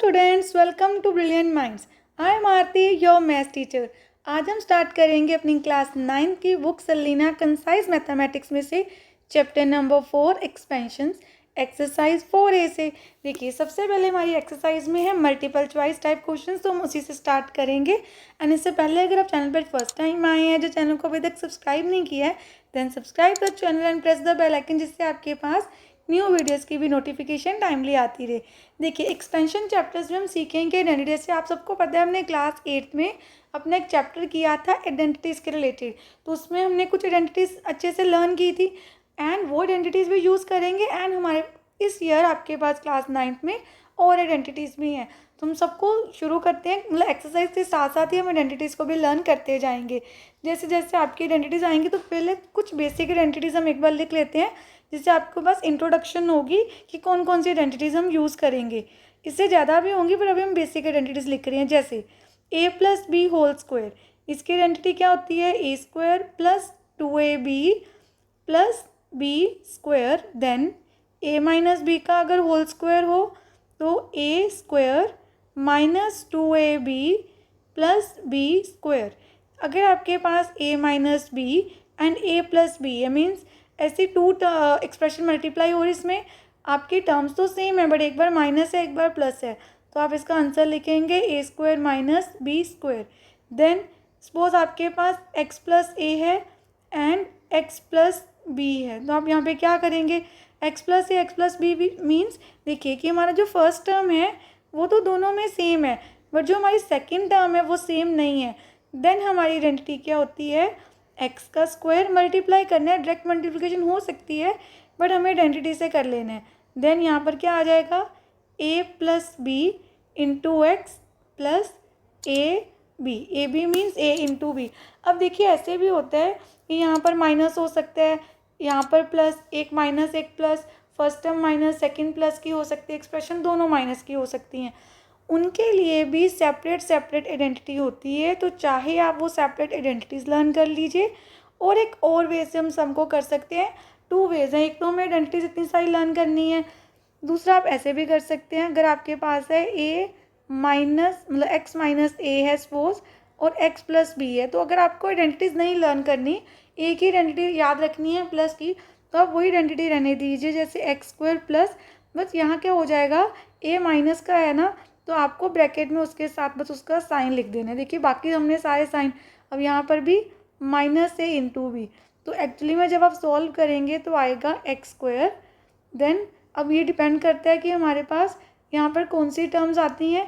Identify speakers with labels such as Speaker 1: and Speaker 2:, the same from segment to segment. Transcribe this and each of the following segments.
Speaker 1: Students, welcome to Brilliant Minds. I am Aarti, your maths teacher. आज हम start करेंगे अपनी क्लास 9 की बुक सलीना कंसाइज मैथमेटिक्स में से chapter number 4 expansions exercise 4A से। देखिए, सबसे पहले हमारी एक्सरसाइज में है मल्टीपल चॉइस टाइप क्वेश्चंस, तो हम उसी से स्टार्ट करेंगे। एंड इससे पहले अगर आप चैनल पर फर्स्ट टाइम आए हैं, जो चैनल को अभी तक सब्सक्राइब नहीं किया है, then subscribe the channel and press the bell icon, जिससे आपके पास न्यू वीडियोस की भी नोटिफिकेशन टाइमली आती रहे। देखिए, एक्सपेंशन चैप्टर्स में हम सीखेंगे आइडेंटिटी से। आप सबको पता है, हमने क्लास 8 में अपना एक चैप्टर किया था आइडेंटिटीज़ के रिलेटेड, तो उसमें हमने कुछ आइडेंटिटीज़ अच्छे से लर्न की थी एंड वो आइडेंटिटीज़ भी यूज़ करेंगे। एंड हमारे इस ईयर आपके पास क्लास 9th में और आइडेंटिटीज़ भी हैं, तो हम सबको शुरू करते हैं। मतलब एक्सरसाइज के साथ साथ ही हम आइडेंटिटीज़ को भी लर्न करते जाएंगे। जैसे जैसे आपकी आइडेंटिटीज़ आएंगी, तो पहले कुछ बेसिक आइडेंटिटीज़ हम एक बार लिख लेते हैं, जिससे आपको बस इंट्रोडक्शन होगी कि कौन कौन सी आइडेंटिटीज़ हम यूज़ करेंगे। इससे ज़्यादा भी होंगी, पर अभी हम बेसिक आइडेंटिटीज़ लिख रहे हैं। जैसे a+b² इसकी आइडेंटिटी क्या होती है? a² + 2ab + b²। Then a-b का अगर होल स्क्वायर हो तो a² - 2ab + b²। अगर आपके पास a-b एंड a+b है, मीन्स ऐसी टू एक्सप्रेशन मल्टीप्लाई हो रही, इसमें आपकी टर्म्स तो सेम है, बट एक बार माइनस है एक बार प्लस है, तो आप इसका आंसर लिखेंगे a² - b²। देन सपोज आपके पास x + a है एंड x + b है, तो आप यहाँ पे क्या करेंगे? x + a x + b means, देखिए कि हमारा जो फर्स्ट टर्म है वो तो दोनों में सेम है, बट जो हमारी सेकेंड टर्म है वो सेम नहीं है। देन हमारी आइडेंटिटी क्या होती है? एक्स का स्क्वायर मल्टीप्लाई करना है। डायरेक्ट मल्टीप्लिकेशन हो सकती है, बट हमें आइडेंटिटी से कर लेना है। देन यहाँ पर क्या आ जाएगा? a + b × x + a b means a × b। अब देखिए, ऐसे भी होता है कि यहाँ पर माइनस हो सकता है, यहाँ पर प्लस, एक माइनस एक plus, first term minus second plus की हो सकती है, एक्सप्रेशन दोनों माइनस की हो सकती हैं। उनके लिए भी सेपरेट आइडेंटिटी होती है, तो चाहे आप वो सेपरेट आइडेंटिटीज़ लर्न कर लीजिए। और एक और वे से हम सबको कर सकते हैं। 2 वेज हैं, एक तो हमें आइडेंटिटीज इतनी सारी लर्न करनी है, दूसरा आप ऐसे भी कर सकते हैं। अगर आपके पास है x - a है सपोज, और x + b है, तो अगर आपको आइडेंटिटीज़ नहीं लर्न करनी, एक ही आइडेंटिटी याद रखनी है प्लस की, तो आप वही आइडेंटिटी रहने दीजिए। जैसे x² + बस यहाँ क्या हो जाएगा? a- का है ना, तो आपको ब्रैकेट में उसके साथ बस उसका साइन लिख देना है। देखिए, बाकी हमने सारे साइन, अब यहाँ पर भी -a × b, तो एक्चुअली में जब आप सॉल्व करेंगे तो आएगा x²। देन अब ये डिपेंड करता है कि हमारे पास यहाँ पर कौन सी टर्म्स आती हैं,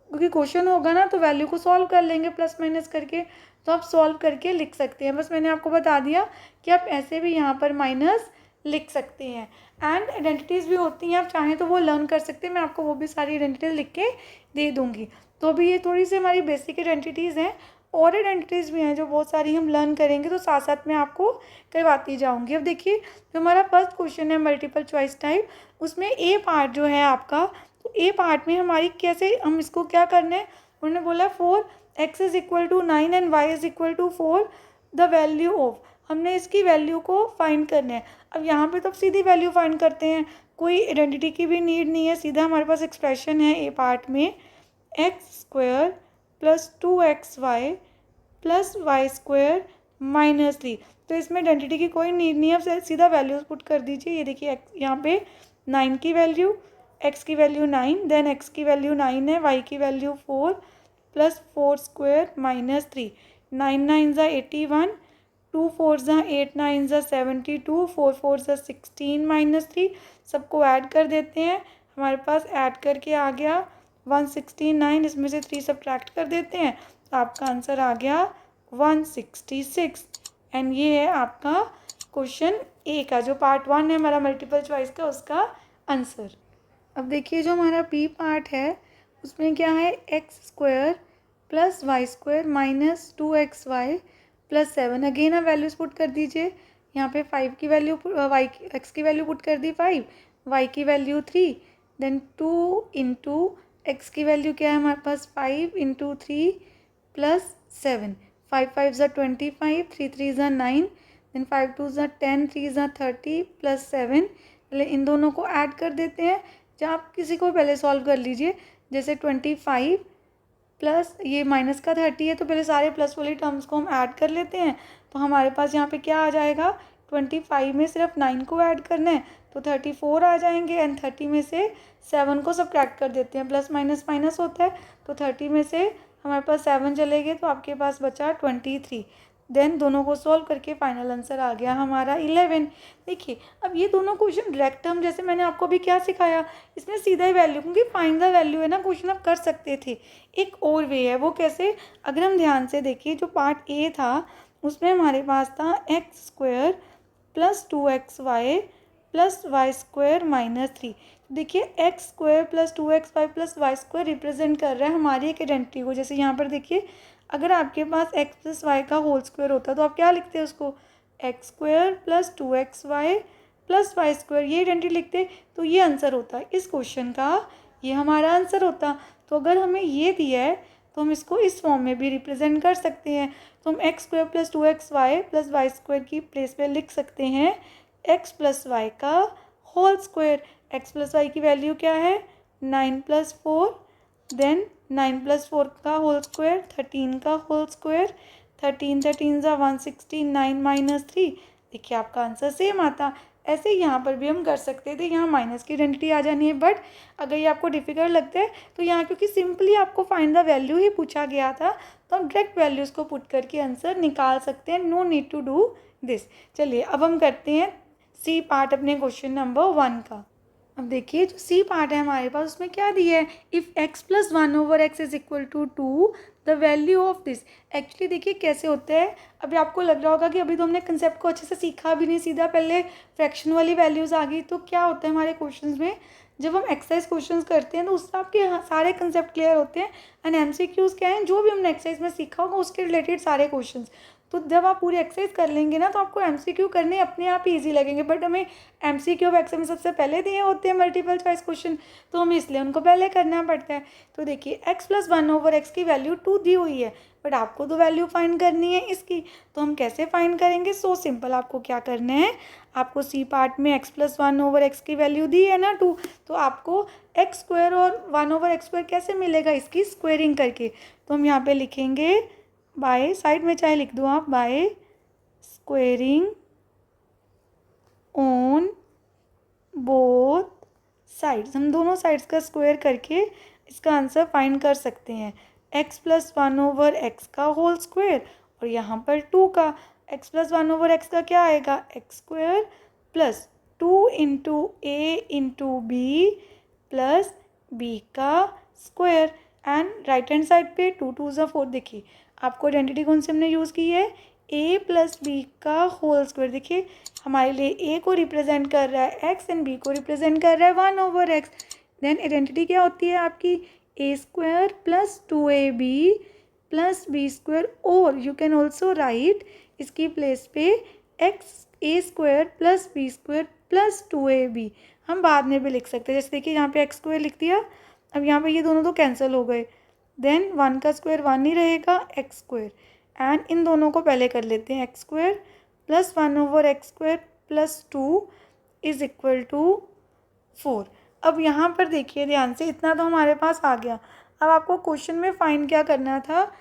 Speaker 1: क्योंकि क्वेश्चन होगा ना तो वैल्यू को सॉल्व कर लेंगे प्लस माइनस करके, तो आप सॉल्व करके लिख सकते हैं। बस मैंने आपको बता दिया कि आप ऐसे भी यहाँ पर माइनस लिख सकते हैं। एंड आइडेंटिटीज़ भी होती हैं, आप चाहें तो वो लर्न कर सकते हैं। मैं आपको वो भी सारी आइडेंटिटीज़ लिख के दे दूँगी। तो अभी ये थोड़ी सी हमारी बेसिक आइडेंटिटीज़ हैं, और आइडेंटिटीज़ भी हैं जो बहुत सारी हम लर्न करेंगे, तो साथ साथ में आपको करवाती जाऊँगी। अब देखिए, जो हमारा फर्स्ट क्वेश्चन है मल्टीपल चॉइस टाइप, उसमें ए पार्ट जो है आपका, तो ए पार्ट में हमारी कैसे, हम इसको क्या करना है? उन्होंने बोला 4x = 9 and y = 4 the value of, हमने इसकी वैल्यू को फाइंड करना है। अब यहाँ पे तो सीधी वैल्यू फाइंड करते हैं, कोई आइडेंटिटी की भी नीड नहीं है, सीधा हमारे पास एक्सप्रेशन है ए पार्ट में x² + 2xy + y² - 3। तो इसमें आइडेंटिटी की कोई नीड नहीं है, अब सीधा वैल्यूज पुट कर दीजिए। ये देखिए, यहाँ पे 9 की वैल्यू, x की वैल्यू 9, देन x की वैल्यू 9 है, y की वैल्यू 4 + 4² - 3। 9 × 9 = 81, 2 × 4 = 8, 9 = 72, 4 × 4 = 16 - 3। सबको ऐड कर देते हैं, हमारे पास ऐड करके आ गया 169। इसमें से 3 सब्ट्रैक्ट कर देते हैं, तो आपका आंसर आ गया 166। एंड ये है आपका क्वेश्चन ए का, जो पार्ट 1 है हमारा मल्टीपल चॉइस का, उसका आंसर। अब देखिए, जो हमारा बी पार्ट है उसमें क्या है? x² + y² - 2xy + 7। अगेन आप वैल्यूज पुट कर दीजिए। यहाँ पे 5 की वैल्यू, x की वैल्यू पुट कर दी 5, y की वैल्यू 3, देन 2 × x की वैल्यू क्या है हमारे पास? 5 × 3 + 7, 5 5 = 25, 3 3 = 9, देन 5 2 = 10, 3 = 30 + 7। इन दोनों को ऐड कर देते हैं। जब आप किसी को पहले सॉल्व कर लीजिए, जैसे 25 प्लस ये माइनस का 30 है, तो पहले सारे प्लस वाली टर्म्स को हम ऐड कर लेते हैं। तो हमारे पास यहाँ पे क्या आ जाएगा, 25 में सिर्फ 9 को ऐड करना है तो 34 आ जाएंगे, एंड 30 में से 7 को सब्ट्रैक्ट कर देते हैं, प्लस माइनस माइनस होता है, तो 30 में से हमारे पास 7 चले गए तो आपके पास बचा 23। देन दोनों को सॉल्व करके फाइनल आंसर आ गया हमारा 11। देखिए अब ये दोनों क्वेश्चन डायरेक्ट हम, जैसे मैंने आपको अभी क्या सिखाया, इसमें सीधा ही वैल्यू, क्योंकि फाइंड द वैल्यू है ना, क्वेश्चन आप कर सकते थे। एक और वे है, वो कैसे, अगर हम ध्यान से देखिए, जो पार्ट ए था उसमें हमारे पास था x² plus 2xy plus y² minus 3। देखिए x² plus 2xy plus y² represent कर रहा है हमारी एक आइडेंटिटी को। जैसे यहाँ पर देखिए, अगर आपके पास x प्लस वाई का होल स्क्वायर होता तो आप क्या लिखते हैं उसको, x² plus 2xy plus y², ये आइडेंटिटी लिखते, तो ये आंसर होता इस क्वेश्चन का, ये हमारा आंसर होता। तो अगर हमें ये दिया है तो हम इसको इस फॉर्म में भी रिप्रेजेंट कर सकते हैं। तो हम x² plus 2xy plus y² की प्लेस पे लिख सकते हैं x प्लस वाई का whole square. x plus y की वैल्यू क्या है, 9 प्लस 4, देन 9 प्लस 4 का होल स्क्वायर, 13 का होल स्क्वायर, 13 13 ज़ा 169 माइनस 3। देखिए आपका आंसर सेम आता। ऐसे यहाँ पर भी हम कर सकते थे, यहाँ माइनस की आइडेंटिटी आ जानी है, बट अगर ये आपको डिफिकल्ट लगता है तो यहाँ क्योंकि सिंपली आपको फाइंड द वैल्यू ही पूछा गया था, तो हम डायरेक्ट वैल्यूज़ को पुट करके आंसर निकाल सकते हैं, no need to do this. चलिए अब हम करते हैं सी पार्ट अपने क्वेश्चन नंबर 1 का। अब देखिए जो सी पार्ट है हमारे पास, उसमें क्या दिया है, if x plus 1/x is equal to 2 the value of this. Actually देखिए कैसे होता है, अभी आपको लग रहा होगा कि अभी तो हमने कंसेप्ट को अच्छे से सीखा भी नहीं, सीधा पहले फ्रैक्शन वाली वैल्यूज़ आ गई। तो क्या होता है हमारे क्वेश्चंस में, जब हम एक्सरसाइज क्वेश्चंस करते हैं तो उससे आपके सारे कंसेप्ट क्लियर होते हैं, एंड MCQs क्या हैं, जो भी हमने एक्सरसाइज में सीखा होगा उसके रिलेटेड सारे क्वेश्चंस। तो जब आप पूरी एक्सरसाइज कर लेंगे ना तो आपको MCQ करने अपने आप ही ईजी लगेंगे। बट हमें MCQ एक्सम में सबसे पहले दिए होते हैं मल्टीपल चॉइस क्वेश्चन, तो हमें इसलिए उनको पहले करना पड़ता है। तो देखिए x प्लस 1/x की वैल्यू 2 दी हुई है, बट आपको तो वैल्यू फाइंड करनी है इसकी, तो हम कैसे फाइंड करेंगे, सो सिंपल। आपको क्या करना है, आपको सी पार्ट में x प्लस 1/x की वैल्यू दी है ना 2, तो आपको x² और 1/x² कैसे मिलेगा, इसकी स्क्वेयरिंग करके। तो हम यहाँ पे लिखेंगे बाय, साइड में चाहे लिख दो आप, by squaring on both sides. हम दोनों साइड्स का स्क्वायर करके इसका आंसर फाइंड कर सकते हैं। x प्लस 1/x का होल स्क्वायर और यहाँ पर 2 का, x प्लस 1/x का क्या आएगा, x² plus 2 into a into b plus b का square, and right hand side पे 2 2 ज़ा 4। देखिए आपको आइडेंटिटी कौन सी हमने यूज़ की है, a प्लस बी का होल स्क्वायर। देखिए हमारे लिए a को रिप्रेजेंट कर रहा है x एंड b को रिप्रेजेंट कर रहा है 1/x। देन आइडेंटिटी क्या होती है आपकी, a² plus 2ab plus b², और यू कैन ऑल्सो राइट इसकी प्लेस पे a² plus b² plus 2ab। हम बाद में भी लिख सकते हैं, जैसे देखिए यहाँ पे x² लिख दिया, अब यहाँ पे ये दोनों तो कैंसिल हो गए, देन 1 का स्क्वायर 1 ही रहेगा, x², एंड इन दोनों को पहले कर लेते हैं, x² plus 1/x² plus 2 is equal to 4। अब यहाँ पर देखिए ध्यान से, इतना तो हमारे पास आ गया। अब आपको क्वेश्चन में फाइंड क्या करना था,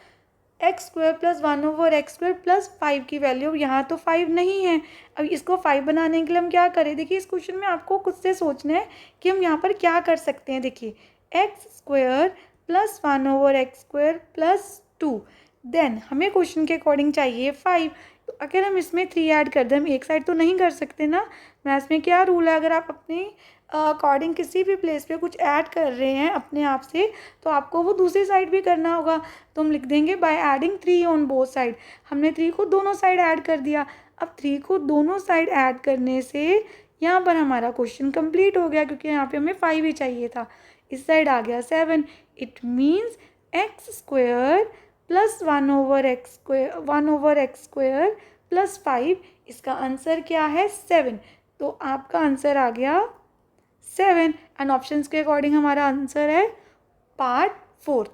Speaker 1: x² प्लस 1/x² प्लस 5 की वैल्यू। यहाँ तो 5 नहीं है, अब इसको 5 बनाने के लिए हम क्या करें, देखिए इस क्वेश्चन में आपको खुद से सोचना है कि हम यहाँ पर क्या कर सकते हैं। देखिए x² plus 1/x² plus 2, then हमें क्वेश्चन के अकॉर्डिंग चाहिए 5। तो अगर हम इसमें 3 ऐड कर दें, हम एक साइड तो नहीं कर सकते ना, मैथ्स में क्या रूल है, अगर आप अपने अकॉर्डिंग किसी भी प्लेस पे कुछ ऐड कर रहे हैं अपने आप से, तो आपको वो दूसरी साइड भी करना होगा। तो हम लिख देंगे by adding 3 on both side. हमने 3 को दोनों साइड ऐड कर दिया। अब 3 को दोनों साइड ऐड करने से यहाँ पर हमारा क्वेश्चन कंप्लीट हो गया, क्योंकि यहाँ पे हमें 5 ही चाहिए था। इस साइड आ गया 7। It means x² plus 1/x² plus 5, इसका आंसर क्या है 7। तो आपका आंसर आ गया 7, एंड ऑप्शंस के अकॉर्डिंग हमारा आंसर है पार्ट 4।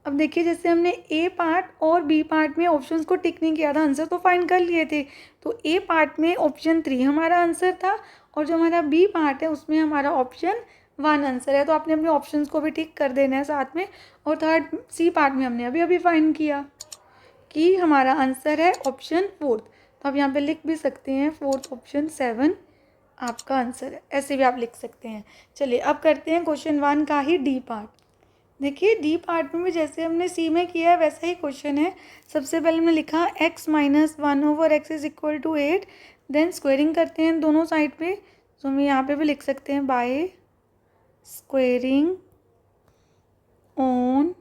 Speaker 1: अब देखिए जैसे हमने ए पार्ट और बी पार्ट में ऑप्शंस को टिक नहीं किया था, आंसर तो फाइंड कर लिए थे। तो ए पार्ट में ऑप्शन 3 हमारा आंसर था, और जो हमारा बी पार्ट है उसमें हमारा ऑप्शन 1 आंसर है। तो आपने अपने ऑप्शंस को भी टिक कर देना है साथ में। और थर्ड सी पार्ट में हमने अभी अभी फाइंड किया कि हमारा आंसर है ऑप्शन 4। तो आप यहाँ पे लिख भी सकते हैं 4th ऑप्शन 7 आपका आंसर है, ऐसे भी आप लिख सकते हैं। चलिए अब करते हैं क्वेश्चन 1 का ही डी पार्ट। देखिए डी पार्ट में भी जैसे हमने सी में किया है वैसा ही क्वेश्चन है। सबसे पहले हमने लिखा x minus 1/x is equal to 8, then squaring करते हैं दोनों साइड पे। तो हम यहाँ पे भी लिख सकते हैं by squaring on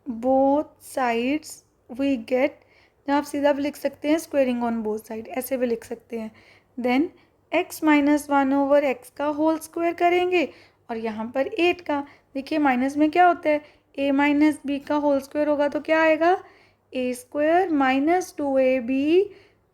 Speaker 1: both sides we get, जहाँ आप सीधा भी लिख सकते हैं स्क्वेयरिंग ऑन बोथ साइड, ऐसे भी लिख सकते हैं। देन x माइनस 1/x का होल स्क्वायर करेंगे और यहाँ पर 8 का। देखिए माइनस में क्या होता है, a माइनस बी का होल स्क्वायर होगा तो क्या आएगा, a square minus 2ab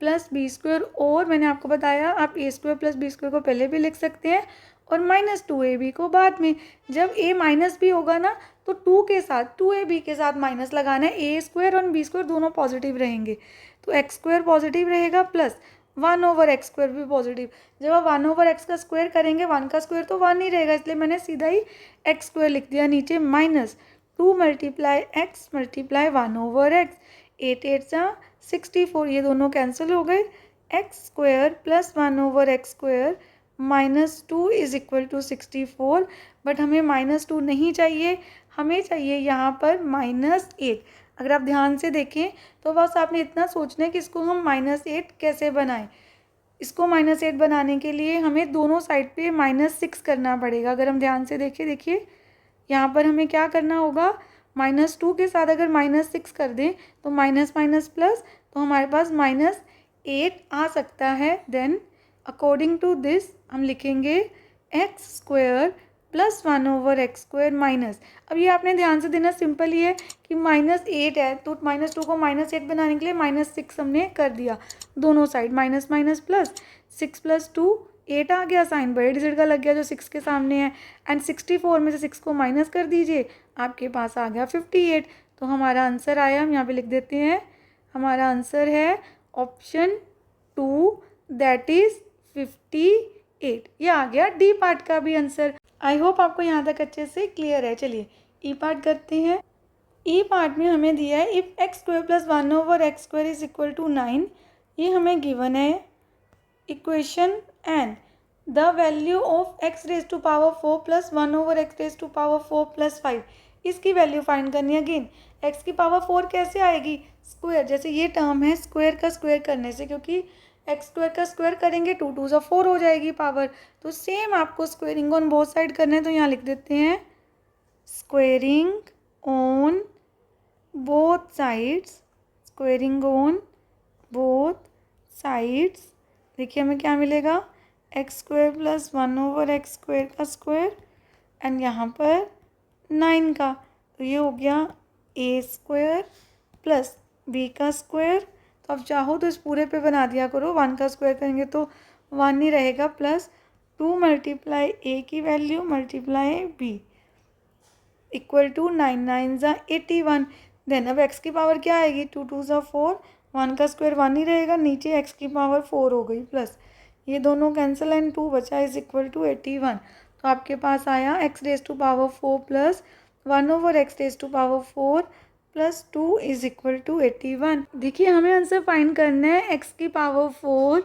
Speaker 1: plus b square. और मैंने आपको बताया आप a square plus b square को पहले भी लिख सकते हैं और माइनस 2ab को बाद में। जब a माइनस बी होगा ना तो 2ab के साथ माइनस लगाना है, a स्क्वायर और b स्क्वायर दोनों पॉजिटिव रहेंगे। तो x स्क्वायर पॉजिटिव रहेगा प्लस 1/x स्क्वायर भी पॉजिटिव। जब आप 1/x का स्क्वायर करेंगे 1 का स्क्वायर तो 1 ही रहेगा, इसलिए मैंने सीधा ही x स्क्वायर लिख दिया नीचे minus 2 multiply x multiply 1/x। 8 8 64, ये दोनों कैंसिल हो गए। x square plus 1/x square minus 2 is equal to 64। But हमें -2 नहीं चाहिए, हमें चाहिए यहाँ पर -8। अगर आप ध्यान से देखें तो बस आपने इतना सोचना है कि इसको हम -8 कैसे बनाएं। इसको -8 बनाने के लिए हमें दोनों साइड पे -6 करना पड़ेगा। अगर हम ध्यान से देखें, देखिए यहाँ पर हमें क्या करना होगा, -2 के साथ अगर -6 कर दें तो माइनस माइनस प्लस, तो हमारे पास -8 आ सकता है। देन अकॉर्डिंग टू दिस हम लिखेंगे x square plus 1/x square minus. अब ये आपने ध्यान से देना, सिंपल ही है कि -8 है तो -2 को -8 बनाने के लिए -6 हमने कर दिया दोनों साइड, माइनस माइनस प्लस 6 + 2 8 आ गया, साइन बड़े डिजिट का लग गया जो 6 के सामने है। एंड 64 में से 6 को माइनस कर दीजिए, आपके पास आ गया 58। तो हमारा आंसर आया, हम यहाँ पे लिख देते हैं, हमारा आंसर है ऑप्शन 2 दैट इज़ 58। ये आ गया डी पार्ट का भी आंसर। आई होप आपको यहाँ तक अच्छे से क्लियर है। चलिए ई पार्ट करते हैं। ई पार्ट में हमें दिया है if x square plus 1/x square is equal to 9, ये हमें गिवन है equation. And the value of x raise to power 4 plus 1/x raise to power 4 plus 5, इसकी वैल्यू फाइंड करनी है। अगेन x की पावर 4 कैसे आएगी, स्क्वायर, जैसे ये टर्म है स्क्वायर का स्क्वायर करने से, क्योंकि x स्क्वायर का स्क्वायर करेंगे 2 2 ज़ा 4 हो जाएगी पावर। तो सेम आपको स्क्वेयरिंग ऑन बोथ साइड करना है, तो यहाँ लिख देते हैं squaring on both sides, squaring on both sides. देखिए हमें क्या मिलेगा, x square plus 1/x square का स्क्वायर एंड यहाँ पर 9 का, तो ये हो गया a स्क्वायर प्लस b का स्क्वायर। तो आप चाहो तो इस पूरे पे बना दिया करो, 1 का स्क्वायर करेंगे तो 1 ही रहेगा, प्लस 2 मल्टीप्लाई a की value multiply b equal to 9 9 ज़ा 81। देन अब x की पावर क्या आएगी, 2 2 ज़ा 4, 1 का स्क्वायर 1 ही रहेगा, नीचे x की पावर 4 हो गई, प्लस ये दोनों कैंसिल एंड 2 बचा इज इक्वल टू 81। तो आपके पास आया x raise to power 4 plus 1/x raise to power 4 plus 2 is equal to 81। देखिए हमें आंसर फाइंड करना है x की power 4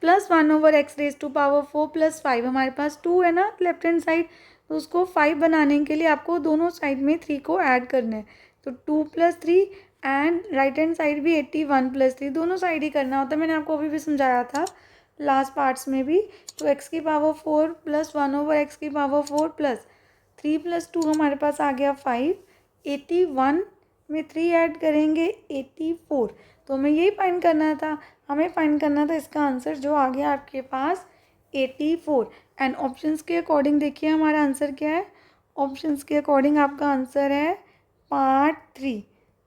Speaker 1: plus 1/x raise to power 4 plus 5। हमारे पास 2 है ना लेफ्ट हैंड साइड, तो उसको 5 बनाने के लिए आपको दोनों साइड में 3 को ऐड करना है। तो 2 + 3 एंड राइट हैंड साइड भी 81 + 3, दोनों साइड ही करना होता है, मैंने आपको अभी भी समझाया था लास्ट पार्ट्स में भी। तो x की पावर 4 प्लस 1/x की पावर 4 प्लस 3 + 2 हमारे पास आ गया 5, 81 में 3 ऐड करेंगे 84। तो हमें यही फाइंड करना था, हमें फाइंड करना था इसका आंसर जो आ गया आपके पास 84। एंड ऑप्शंस के अकॉर्डिंग देखिए हमारा आंसर क्या है, ऑप्शंस के अकॉर्डिंग आपका आंसर है पार्ट 3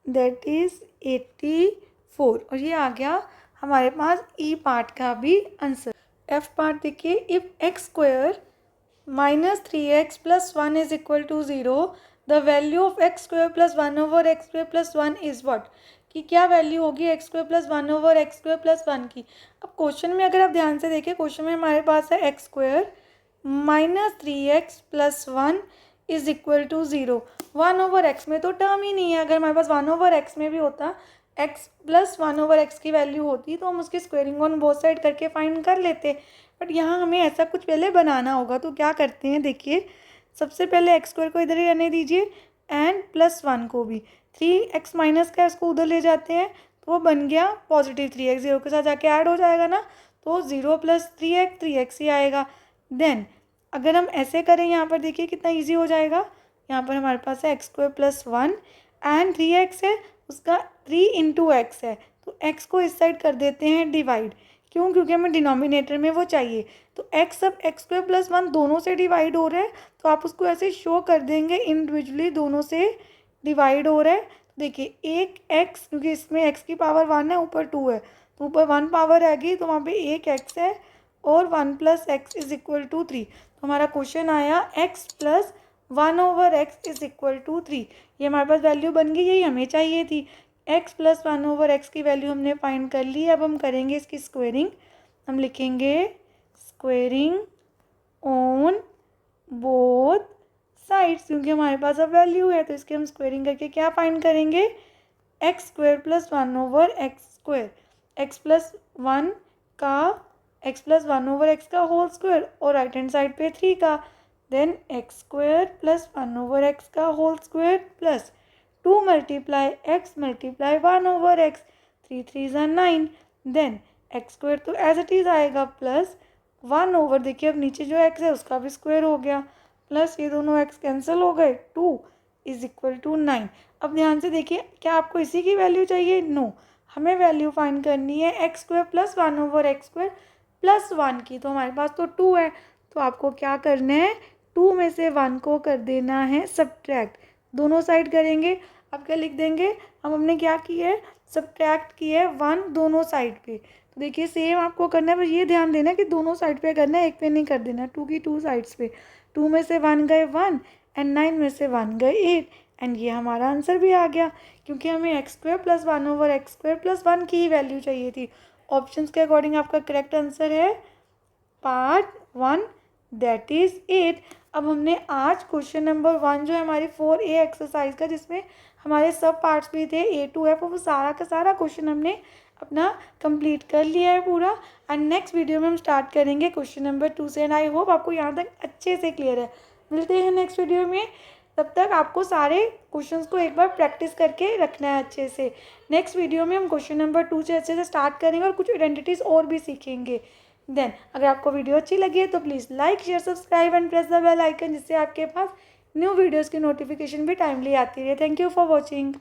Speaker 1: दैट इज़ 84। और ये आ गया हमारे पास ई पार्ट का भी आंसर। एफ पार्ट देखिए, if x square -3x + 1 is equal to 0, the value of x square plus 1/x square plus 1 is what, कि क्या वैल्यू होगी x square plus 1/x square plus 1 की। अब क्वेश्चन में अगर आप ध्यान से देखें, क्वेश्चन में हमारे पास है x square -3x+1 is equal to 0। 1/x में तो टर्म ही नहीं है। अगर हमारे पास 1/x में भी होता, x प्लस 1/x की वैल्यू होती तो हम उसकी स्क्वेयरिंग ऑन बोथ साइड करके फाइंड कर लेते। बट यहाँ हमें ऐसा कुछ पहले बनाना होगा। तो क्या करते हैं, देखिए सबसे पहले x² को इधर ही रहने दीजिए एंड +1 को भी। 3x माइनस का इसको उधर ले जाते हैं तो वो बन गया पॉजिटिव 3x, 0 के साथ जाके ऐड हो जाएगा ना, तो 0 + 3x 3x ही आएगा। देन अगर हम ऐसे करें, यहाँ पर देखिए कितना ईजी हो जाएगा। यहाँ पर हमारे पास है x² + 1 एंड 3x है, उसका 3 × x है, तो x को इस साइड कर देते हैं डिवाइड। क्यों? क्योंकि हमें डिनोमिनेटर में वो चाहिए। तो x अब x² + 1 दोनों से डिवाइड हो रहा है, तो आप उसको ऐसे शो कर देंगे इंडिविजुअली दोनों से डिवाइड हो रहा है। देखिए एक x, क्योंकि इसमें x की पावर 1 है, ऊपर 2 है, तो ऊपर 1 पावर आएगी, तो वहाँ पे एक x है और 1 + x इज इक्वल टू 3। तो हमारा क्वेश्चन आया x + 1/x is equal to 3। ये हमारे पास वैल्यू बन गई, यही हमें चाहिए थी। x + 1/x की वैल्यू हमने फाइंड कर ली। अब हम करेंगे इसकी स्क्वेयरिंग। हम लिखेंगे स्क्वेयरिंग ऑन बोथ साइड्स, क्योंकि हमारे पास अब वैल्यू है, तो इसकी हम स्क्वेयरिंग करके क्या फाइंड करेंगे, x² + 1/x², x + 1 का x + 1/x का होल स्क्वायर और राइट हैंड साइड पे 3 का। देन x² + 1/x का whole square plus 2 × x × 1/x, 3 3 = 9। Then x² तो एज इट इज़ आएगा प्लस 1/, देखिए अब नीचे जो x है उसका भी स्क्वायर हो गया, प्लस ये दोनों x कैंसिल हो गए, 2 इज इक्वल टू 9। अब ध्यान से देखिए, क्या आपको इसी की वैल्यू चाहिए? नो, हमें वैल्यू फाइंड करनी है x² + 1/x² + 1 की। तो हमारे पास तो 2 है, तो आपको क्या करना है, 2 में से 1 को कर देना है सब्ट्रैक्ट। दोनों साइड करेंगे। अब क्या लिख देंगे, हमने क्या किया है, सब्ट्रैक्ट किया है 1 दोनों साइड पे। तो देखिए सेम आपको करना है, बस ये ध्यान देना कि दोनों साइड पे करना है, एक पे नहीं कर देना। 2 की 2 साइड्स पे, 2 में से 1 गए 1 एंड 9 में से 1 गए 8, एंड ये हमारा आंसर भी आ गया, क्योंकि हमें x² + 1/x² + 1 की ही वैल्यू चाहिए थी। ऑप्शंस के अकॉर्डिंग आपका करेक्ट आंसर है पार्ट 1, दैट इज़ 8। अब हमने आज क्वेश्चन नंबर 1 जो है हमारी 4A एक्सरसाइज का, जिसमें हमारे सब पार्ट्स भी थे A to F, वो सारा का सारा क्वेश्चन हमने अपना कंप्लीट कर लिया है पूरा। एंड नेक्स्ट वीडियो में हम स्टार्ट करेंगे क्वेश्चन नंबर 2 से। एंड आई होप आपको यहाँ तक अच्छे से क्लियर है। मिलते हैं नेक्स्ट वीडियो में, तब तक आपको सारे क्वेश्चंस को एक बार प्रैक्टिस करके रखना है अच्छे से। नेक्स्ट वीडियो में हम क्वेश्चन नंबर 2 से अच्छे से स्टार्ट करेंगे और कुछ आइडेंटिटीज़ और भी सीखेंगे। देन अगर आपको वीडियो अच्छी लगी है तो please like, share, subscribe and press the bell icon, जिससे आपके पास न्यू वीडियोज़ की नोटिफिकेशन भी टाइमली आती है। Thank you for watching.